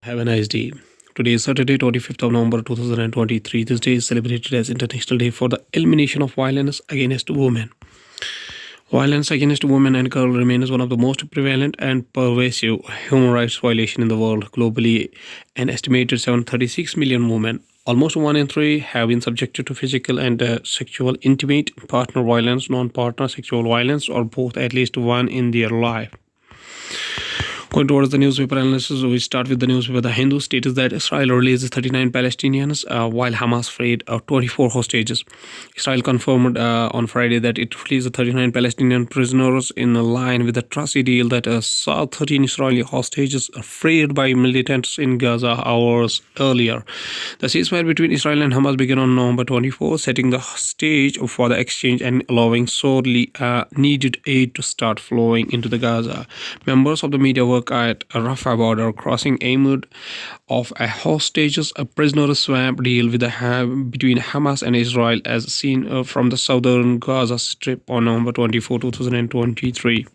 Have a nice day. Today is Saturday, 25th of November 2023. This day is celebrated as International Day for the Elimination of Violence Against Women. Violence against women and girls remains one of the most prevalent and pervasive human rights violation in the world. Globally, an estimated 736 million women, almost 1 in 3, have been subjected to physical and sexual intimate partner violence, non-partner sexual violence, or both at least one in their life. Going towards the newspaper analysis, we start with the newspaper. The Hindu states that Israel releases 39 Palestinians while Hamas freed 24 hostages. Israel confirmed on Friday that it released 39 Palestinian prisoners in line with the Trusty deal that saw 13 Israeli hostages freed by militants in Gaza hours earlier. The ceasefire between Israel and Hamas began on November 24, setting the stage for the exchange and allowing sorely needed aid to start flowing into the Gaza. Members of the media work at a Rafah border crossing amid of a hostages a prisoner swap deal with between Hamas and Israel as seen from the southern Gaza Strip on November 24, 2023.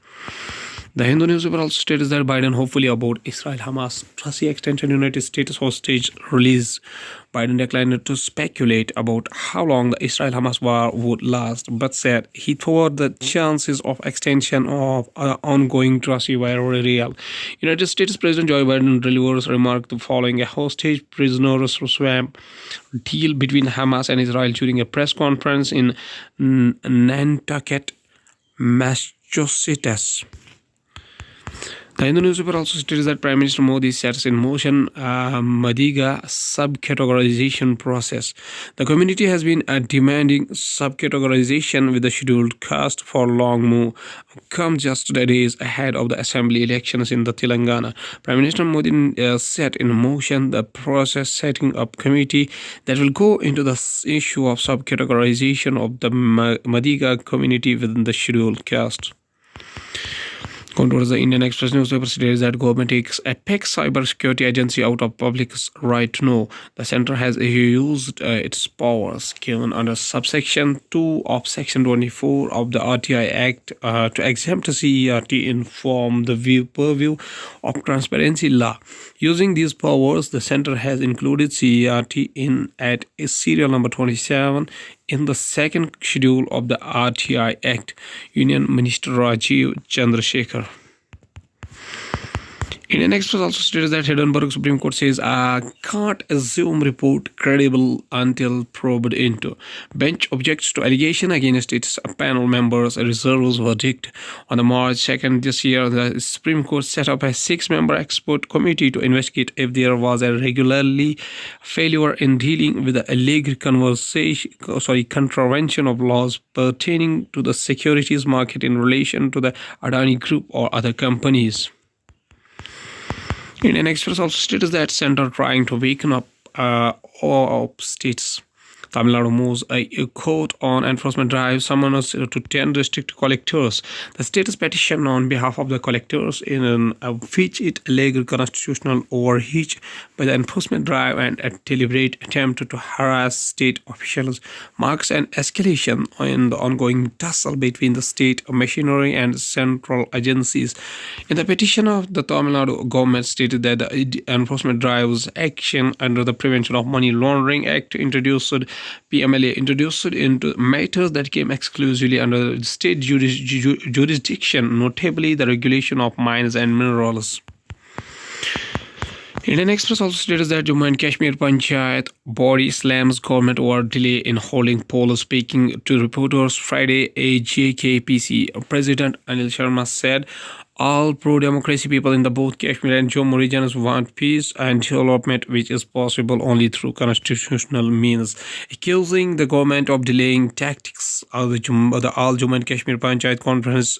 The Hindu newspaper also states that Biden hopefully about Israel-Hamas Trusty extension United States hostage release. Biden declined to speculate about how long the Israel-Hamas war would last, but said he thought the chances of extension of ongoing Trusty were real. United States President Joe Biden delivers remark following a hostage prisoner swap deal between Hamas and Israel during a press conference in Nantucket, Massachusetts. The Hindu newspaper also states that Prime Minister Modi sets in motion Madiga subcategorization process. The community has been demanding subcategorization with the scheduled caste for long move, come just days ahead of the assembly elections in the Telangana. Prime Minister Modi set in motion the process, setting up committee that will go into the issue of subcategorization of the Madiga community within the scheduled caste. Going towards the Indian Express newspaper states that government takes Apex cybersecurity agency out of public's right to know. The center has used its powers given under subsection 2 of section 24 of the RTI Act to exempt CERT from the purview of transparency law. Using these powers, the center has included CERT in at serial number 27 in the second schedule of the RTI Act. Union Minister Rajiv Chandrasekhar. Indian Express also states that Edinburgh Supreme Court says can't assume report credible until probed into. Bench objects to allegation against its panel members' reserves verdict. On the March 2nd this year, the Supreme Court set up a 6-member expert committee to investigate if there was a regularly failure in dealing with the alleged contravention of laws pertaining to the securities market in relation to the Adani Group or other companies. Indian Express also states that center trying to weaken up all states. Tamil Nadu moves a court on enforcement drive summons to 10 district collectors. The state's petition on behalf of the collectors in which it alleged constitutional overreach by the enforcement drive and a deliberate attempt to harass state officials marks an escalation in the ongoing tussle between the state machinery and central agencies. In the petition of the Tamil Nadu government stated that the enforcement drive's action under the Prevention of Money Laundering Act PMLA introduced into matters that came exclusively under state jurisdiction, notably the regulation of mines and minerals. Indian Express also states that Jammu and Kashmir Panchayat body slams government over delay in holding polls. Speaking to reporters Friday, AJKPC President Anil Sharma said all pro-democracy people in the both Kashmir and Jammu regions want peace and development, which is possible only through constitutional means. Accusing the government of delaying tactics, the All Jammu and Kashmir Panchayat Conference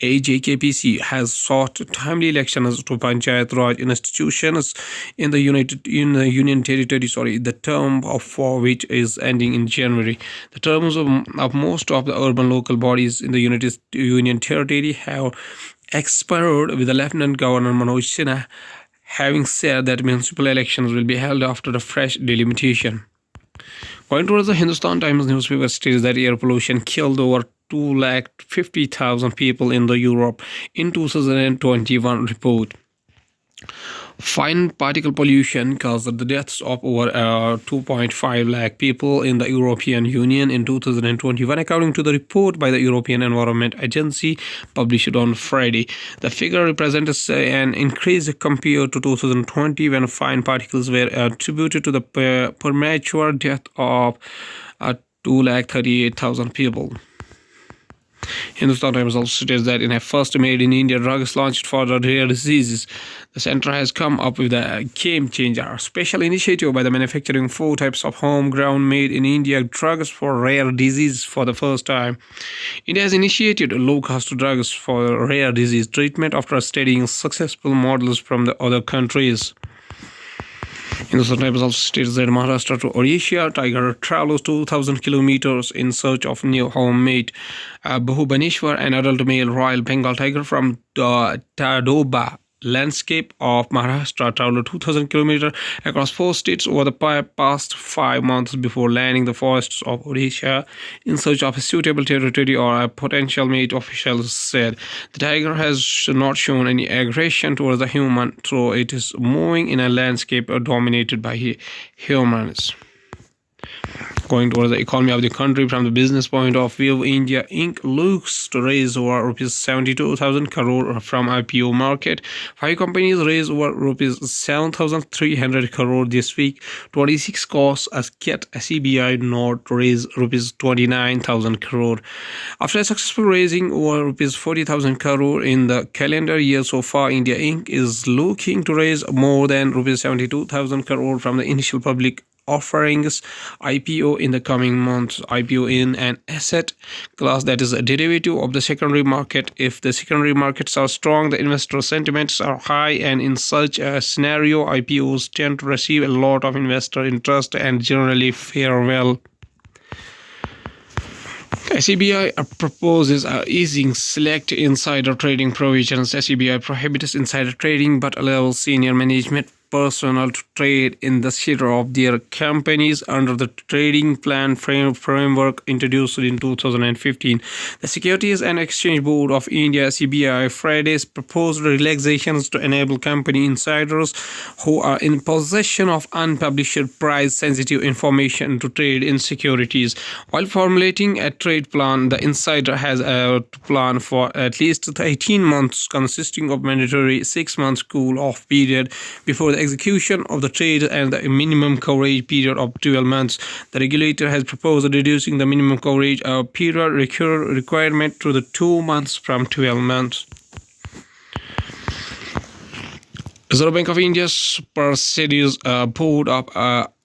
AJKPC has sought timely elections to Panchayat Raj institutions in the Union Territory, the term for which is ending in January. The terms of most of the urban local bodies in the Union Territory have expired, with the Lieutenant Governor Manoj Sinha having said that municipal elections will be held after a fresh delimitation. Going towards the Hindustan Times newspaper states that air pollution killed over 250,000 people in the Europe in 2021 report. Fine particle pollution caused the deaths of over 2.5 lakh people in the European Union in 2021, according to the report by the European Environment Agency published on Friday. The figure represents an increase compared to 2020, when fine particles were attributed to the premature death of 238,000 people. Hindustan Times also states that in a first made in India drugs launched for the rare diseases, the center has come up with a game changer special initiative by the manufacturing 4 types of homegrown made in India drugs for rare diseases for the first time. India has initiated low cost drugs for rare disease treatment after studying successful models from the other countries. Hindustan Times also states that Maharashtra to Odisha tiger travels 2,000 kilometers in search of new home mate. Bhubaneswar, an adult male Royal Bengal tiger from the Tadoba landscape of Maharashtra, traveled 2,000 kilometers across 4 states over the past 5 months before landing the forests of Odisha in search of a suitable territory or a potential mate, officials said. The tiger has not shown any aggression towards the human, though it is moving in a landscape dominated by humans. Going towards the economy of the country from the business point of view, India Inc. looks to raise over rupees 72,000 crore from IPO market. 5 companies raised over rupees 7,300 crore this week. 26 costs as yet SBI not raise rupees 29,000 crore. After a successful raising over rupees 40,000 crore in the calendar year so far, India Inc. is looking to raise more than rupees 72,000 crore from the initial public offerings IPO in the coming months. IPO in an asset class that is a derivative of the secondary market. If the secondary markets are strong, the investor sentiments are high, and in such a scenario, IPOs tend to receive a lot of investor interest and generally fare well. SBI proposes easing select insider trading provisions. SBI prohibits insider trading but allows senior management personnel to trade in the share of their companies under the trading plan framework introduced in 2015. The Securities and Exchange Board of India (SBI) Friday's proposed relaxations to enable company insiders who are in possession of unpublished price-sensitive information to trade in securities. While formulating a trade plan, the insider has a plan for at least 18 months, consisting of mandatory 6 months cool-off period before the execution of the trade and the minimum coverage period of 12 months. The regulator has proposed reducing the minimum coverage period requirement to the 2 months from 12 months. Reserve Bank of India's Perseus board of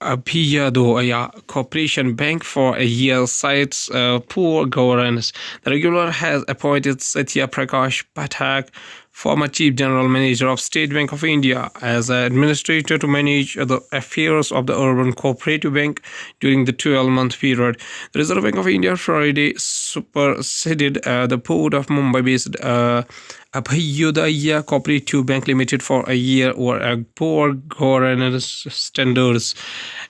Abhiyodoya Corporation Bank for a year cites poor governance. The regulator has appointed Satya Prakash Pathak, former Chief General Manager of State Bank of India, as an administrator to manage the affairs of the Urban Cooperative Bank during the 12-month period. The Reserve Bank of India Friday superseded the board of Mumbai-based Abhyodaya Cooperative Bank Limited for a year over poor governance standards.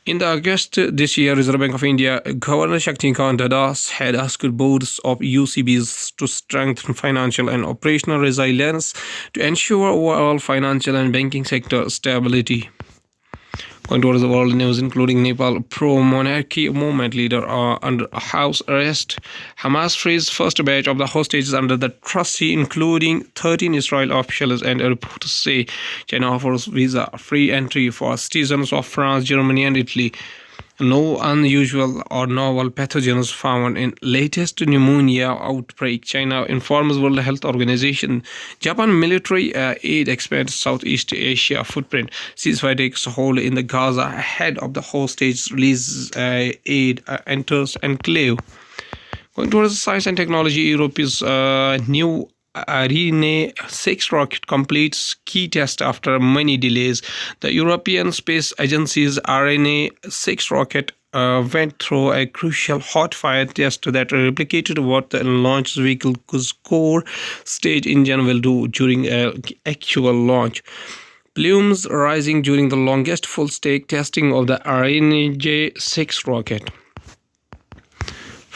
In the August this year, Reserve Bank of India Governor Shaktikant Dadas had asked boards of UCBs to strengthen financial and operational resilience to ensure overall financial and banking sector stability. Going towards the world news, including Nepal pro-monarchy movement leader are under house arrest. Hamas frees first batch of the hostages under the trustee, including 13 Israel officials, and reports say China offers visa-free entry for citizens of France, Germany, and Italy. No unusual or novel pathogens found in latest pneumonia outbreak, China informs World Health Organization. Japan military aid expands Southeast Asia footprint. Ceasefire takes hold in the Gaza ahead of the hostage release. Aid enters enclave. Going towards science and technology, Europe's new Ariane 6 rocket completes key test after many delays. The European Space Agency's Ariane 6 rocket went through a crucial hot fire test that replicated what the launch vehicle's core stage engine will do during actual launch. Plumes rising during the longest full-stage testing of the Ariane 6 rocket.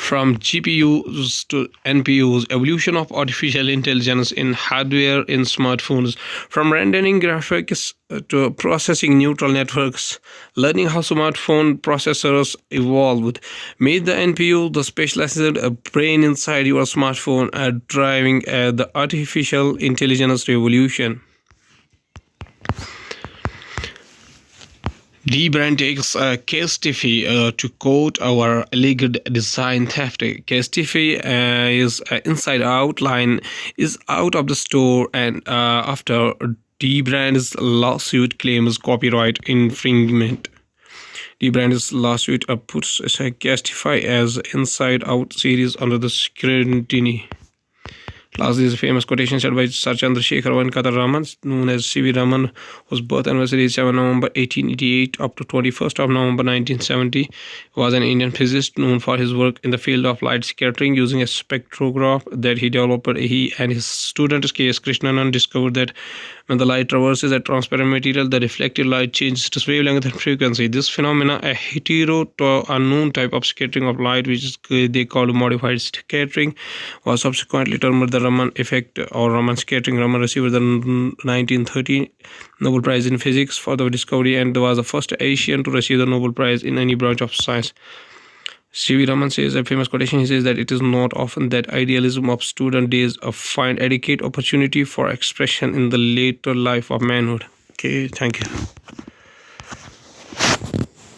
From GPUs to NPUs, evolution of artificial intelligence in hardware in smartphones, from rendering graphics to processing neural networks, learning how smartphone processors evolved, made the NPU, the specialized brain inside your smartphone, driving the artificial intelligence revolution. Dbrand takes Castiffy to quote our alleged design theft. Castiffy is inside out line is out of the store, and after Dbrand's lawsuit claims copyright infringement. Dbrand's lawsuit puts Castiffy as Inside Out series under the scrutiny. Lastly, is a famous quotation said by Sir Chandrasekhar Venkata Raman, known as C.V. Raman, whose birth anniversary is 7 November 1888 up to 21st of November 1970. He was an Indian physicist known for his work in the field of light scattering using a spectrograph that he developed. He and his student K.S. Krishnanan discovered that when the light traverses a transparent material, the reflected light changes its wavelength and frequency. This phenomena, a hetero to unknown type of scattering of light, which is they call modified scattering, was subsequently termed the Raman effect or Raman scattering. Raman received the 1930 Nobel Prize in Physics for the discovery and was the first Asian to receive the Nobel Prize in any branch of science. C.V. Raman says, a famous quotation, he says that it is not often that idealism of student days find adequate opportunity for expression in the later life of manhood. Okay, thank you.